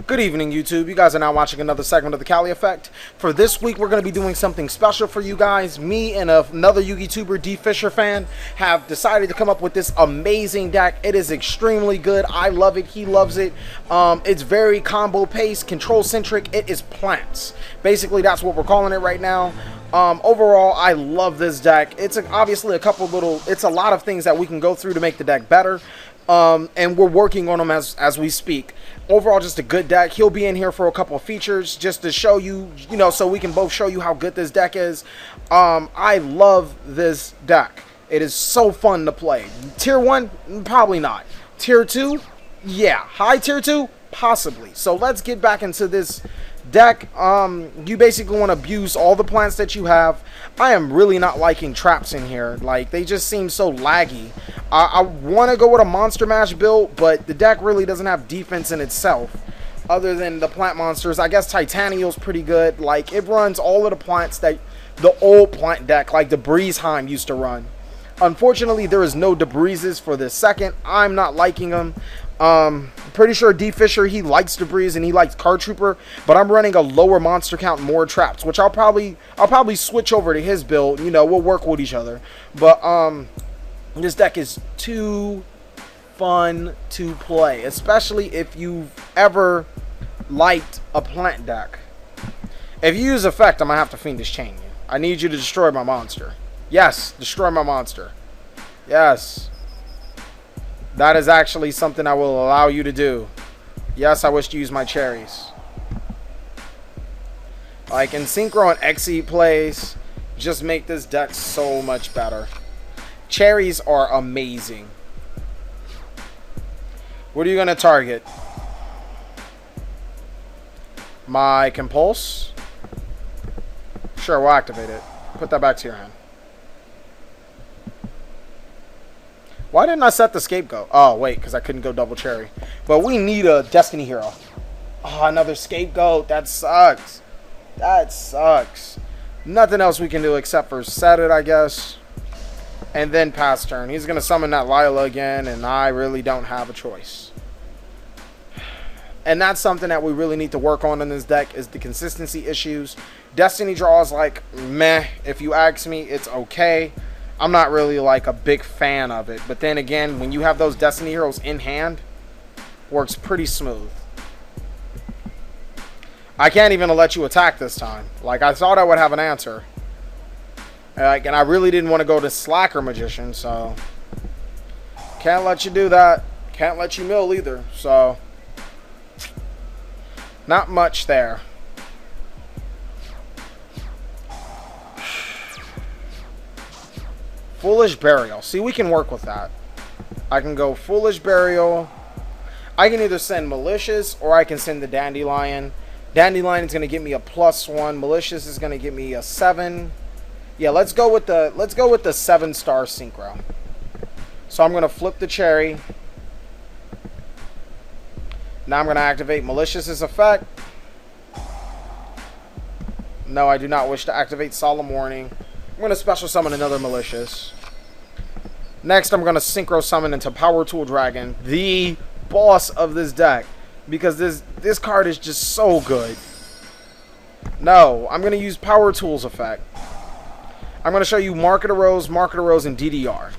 Good evening, YouTube. You guys are now watching another segment of the Cali Effect. For this week, we're going to be doing something special for you guys. Me and another YouTuber, D Fisher fan, have decided to come up with this amazing deck. It is extremely good. I love it. He loves it. It's very combo paced, control centric. It is plants. Basically, that's what we're calling it right now. Overall, I love this deck. It's obviously it's a lot of things that we can go through to make the deck better. And we're working on them as we speak. Overall, just a good deck. He'll be in here for a couple of features just to show you, so we can both show you how good this deck is. I love this deck. It is so fun to play. Tier 1? Probably not. Tier 2? Yeah. High tier 2? Possibly. So let's get back into this deck. You basically want to abuse all the plants that you have. I am really not liking traps in here. Like, they just seem so laggy. I want to go with a Monster Mash build, but the deck really doesn't have defense in itself other than the plant monsters. I guess Titanial's pretty good. Like, it runs all of the plants that the old plant deck, like the Breezeheim, used to run. Unfortunately, there is no Debreezes for this second. I'm not liking them. Pretty sure D Fisher, he likes Debreeze and he likes Card Trooper, but I'm running a lower monster count, more traps, which I'll probably switch over to his build. We'll work with each other. But this deck is too fun to play, especially if you've ever liked a plant deck. If you use effect, I'm gonna have to Fiendish Chain you. I need you to destroy my monster. Yes, destroy my monster. Yes. That is actually something I will allow you to do. Yes, I wish to use my cherries. Like, in Synchro and Exceed plays, just make this deck so much better. Cherries are amazing. What are you going to target? My Compulse? Sure, we'll activate it. Put that back to your hand. Why didn't I set the Scapegoat? Oh, wait, because I couldn't go double cherry. But we need a Destiny Hero. Oh, another Scapegoat. That sucks. That sucks. Nothing else we can do except for set it, I guess. And then pass turn. He's going to summon that Lila again, and I really don't have a choice. And that's something that we really need to work on in this deck, is the consistency issues. Destiny draws, like, meh. If you ask me, it's okay. I'm not really like a big fan of it. But then again, when you have those Destiny Heroes in hand, works pretty smooth. I can't even let you attack this time. Like, I thought I would have an answer. Like, and I really didn't want to go to Slacker Magician, so can't let you do that. Can't let you mill either. So not much there. Foolish Burial. See, we can work with that. I can go Foolish Burial. I can either send Malicious or I can send the Dandelion. Dandelion is going to give me a +1. Malicious is going to give me a 7. Yeah, let's go with the 7-star Synchro. So I'm going to flip the cherry. Now I'm going to activate Malicious's effect. No, I do not wish to activate Solemn Warning. I'm going to special summon another Malicious. Next, I'm going to Synchro summon into Power Tool Dragon, the boss of this deck, because this card is just so good. No, I'm going to use Power Tools effect. I'm going to show you Market a Rose, and DDR.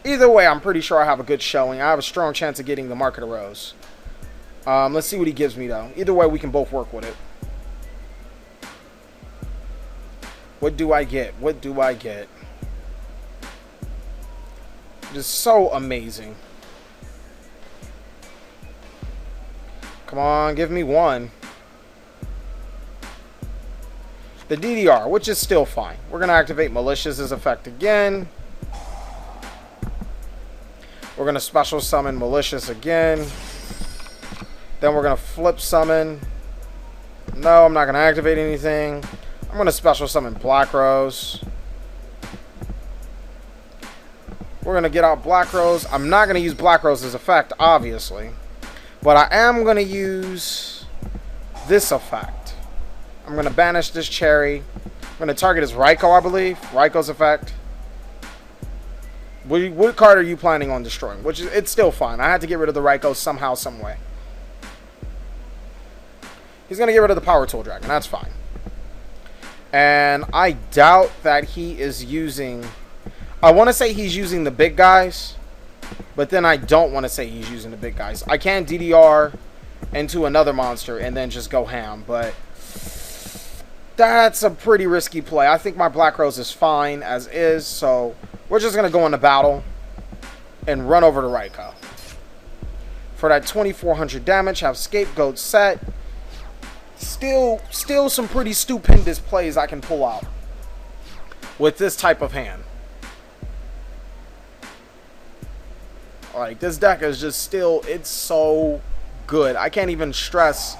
Either way, I'm pretty sure I have a good showing. I have a strong chance of getting the Market a Rose. Let's see what he gives me, though. Either way, we can both work with it. What do I get? What do I get? Just so amazing. Come on, give me one. The DDR, which is still fine. We're going to activate Malicious's effect again. We're going to special summon Malicious again. Then we're going to flip summon. No, I'm not going to activate anything. I'm going to special summon Black Rose. We're going to get out Black Rose. I'm not going to use Black Rose's effect, obviously. But I am going to use this effect. I'm going to banish this cherry. I'm going to target his Raikou, I believe. Raikou's effect. What card are you planning on destroying? Which is, it's still fine. I had to get rid of the Raikou somehow, some way. He's going to get rid of the Power Tool Dragon. That's fine. And I doubt that he is using... I want to say he's using the big guys, but then I don't want to say he's using the big guys. I can DDR into another monster and then just go ham, but that's a pretty risky play. I think my Black Rose is fine as is, so we're just going to go into battle and run over to Raikou. For that 2400 damage, have Scapegoat set. Still some pretty stupendous plays I can pull out with this type of hand. Like, this deck is just still, it's so good. I can't even stress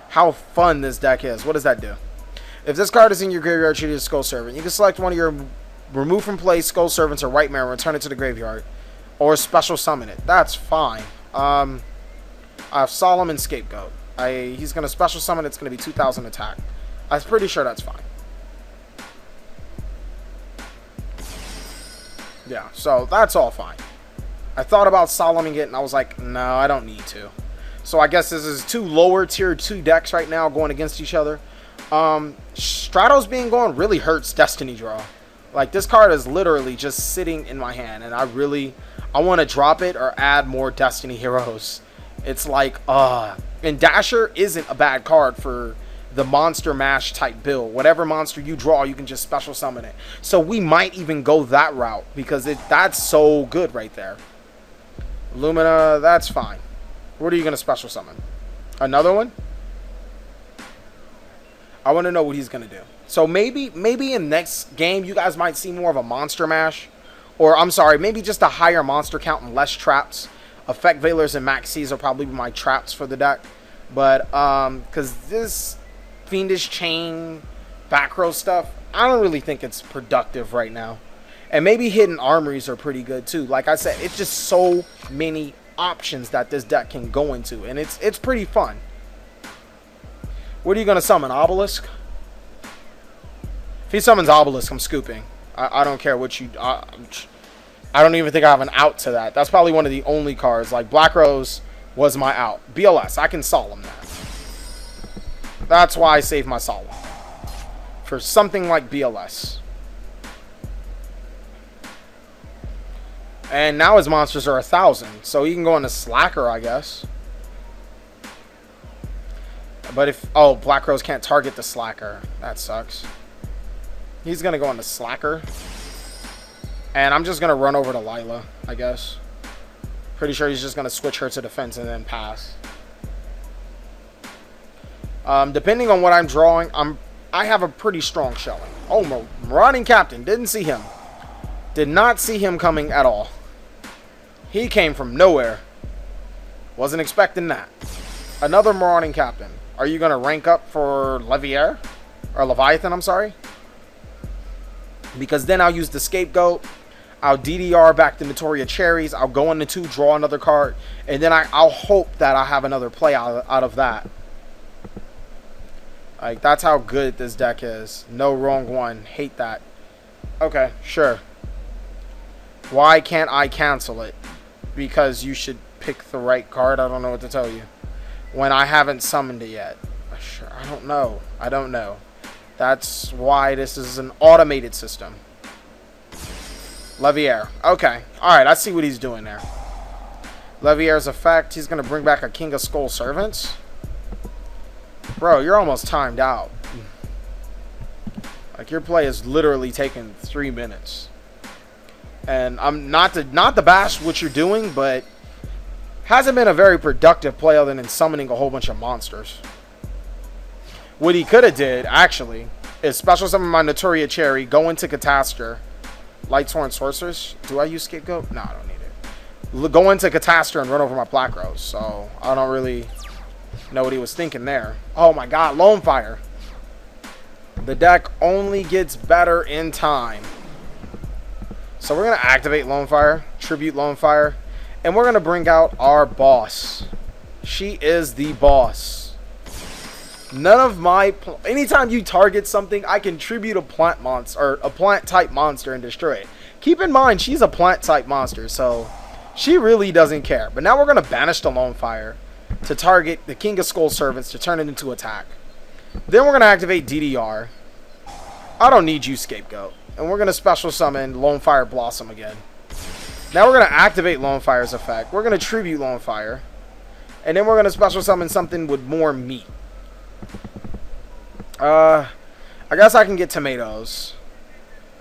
how fun this deck is. What does that do? If this card is in your graveyard, treat it as Skull Servant. You can select one of your remove from play Skull Servants or White Mirror, return it to the graveyard, or special summon it. That's fine. I have Solemn and Scapegoat. He's going to special summon. It's going to be 2000 attack. I'm pretty sure that's fine. Yeah, so that's all fine. I thought about Soloming it, and I was like, no, I don't need to. So I guess this is two lower tier 2 decks right now going against each other. Stratos being gone really hurts Destiny Draw. Like, this card is literally just sitting in my hand, and I want to drop it or add more Destiny Heroes. It's like, and Dasher isn't a bad card for the monster mash type build. Whatever monster you draw, you can just special summon it. So we might even go that route because that's so good right there. Lumina, that's fine. What are you going to special summon? Another one? I want to know what he's going to do. So maybe in next game, you guys might see more of a monster mash. Or, I'm sorry, maybe just a higher monster count and less traps. Effect Veilers and Maxis are probably my traps for the deck. But, because this Fiendish Chain, back row stuff, I don't really think it's productive right now. And maybe hidden armories are pretty good too. Like I said, it's just so many options that this deck can go into. And it's pretty fun. What are you going to summon? Obelisk? If he summons Obelisk, I'm scooping. I don't care what you... I don't even think I have an out to that. That's probably one of the only cards. Like, Black Rose was my out. BLS, I can Solemn that. That's why I saved my Solemn. For something like BLS. And now his monsters are 1,000. So he can go into Slacker, I guess. But if... Oh, Black Rose can't target the Slacker. That sucks. He's going to go into Slacker. And I'm just going to run over to Lila, I guess. Pretty sure he's just going to switch her to defense and then pass. Depending on what I'm drawing, I have a pretty strong showing. Oh, Marauding Captain. Didn't see him. Did not see him coming at all. He came from nowhere. Wasn't expecting that. Another Marauding Captain. Are you going to rank up for Leviair? Or Leviathan, I'm sorry. Because then I'll use the Scapegoat. I'll DDR back the Notoria Cherries. I'll go into 2, draw another card. And then I'll hope that I have another play out of that. Like, that's how good this deck is. No wrong one. Hate that. Okay, sure. Why can't I cancel it? Because you should pick the right card. I don't know what to tell you. When I haven't summoned it yet. Sure, I don't know. I don't know. That's why this is an automated system. Leviair. Okay. Alright, I see what he's doing there. Leviair's effect. He's going to bring back a King of Skull Servants. Bro, you're almost timed out. Like, your play is literally taking 3 minutes. And I'm not to bash what you're doing, but hasn't been a very productive play other than summoning a whole bunch of monsters. What he could have did, actually, is special summon my Notoria Cherry, go into Catastor, Lightsworn Sorceress. Do I use Scapegoat? No, I don't need it. Go into Catastor and run over my Black Rose. So, I don't really know what he was thinking there. Oh my god, Lone Fire. The deck only gets better in time. So we're going to activate Lone Fire, Tribute Lone Fire, and we're going to bring out our boss. She is the boss. None of my... Anytime you target something, I can tribute a plant monster, or a plant type monster and destroy it. Keep in mind, she's a plant type monster, so she really doesn't care. But now we're going to banish the Lone Fire. to target the King of Skull Servants to turn it into attack. Then we're going to activate DDR. I don't need you, Scapegoat. And we're going to special summon Lonefire Blossom again. Now we're going to activate Lonefire's effect. We're going to tribute Lonefire. And then we're going to special summon something with more meat. I guess I can get tomatoes.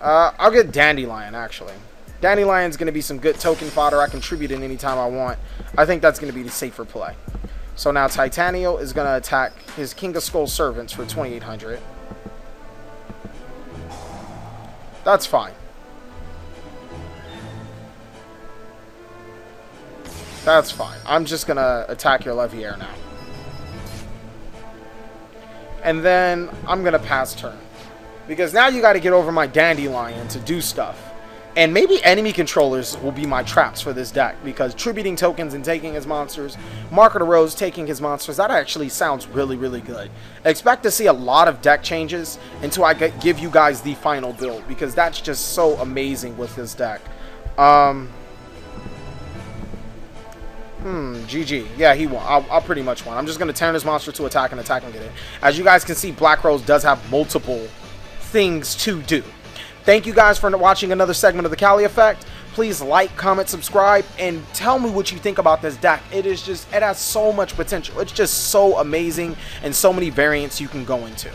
I'll get Dandelion, actually. Dandelion's going to be some good token fodder. I can tribute it anytime I want. I think that's going to be the safer play. So now Titanio is going to attack his King of Skull Servants for 2,800. That's fine. That's fine. I'm just going to attack your Leviair now. And then I'm going to pass turn. Because now you got to get over my Dandelion to do stuff. And maybe enemy controllers will be my traps for this deck. Because tributing tokens and taking his monsters, Mark of the Rose taking his monsters, that actually sounds really, really good. Expect to see a lot of deck changes until I give you guys the final build. Because that's just so amazing with this deck. GG. Yeah, he won. I'll pretty much won. I'm just going to turn his monster to attack and get it. As you guys can see, Black Rose does have multiple things to do. Thank you guys for watching another segment of the Cali Effect. Please like, comment, subscribe, and tell me what you think about this deck. It has so much potential. It's just so amazing and so many variants you can go into.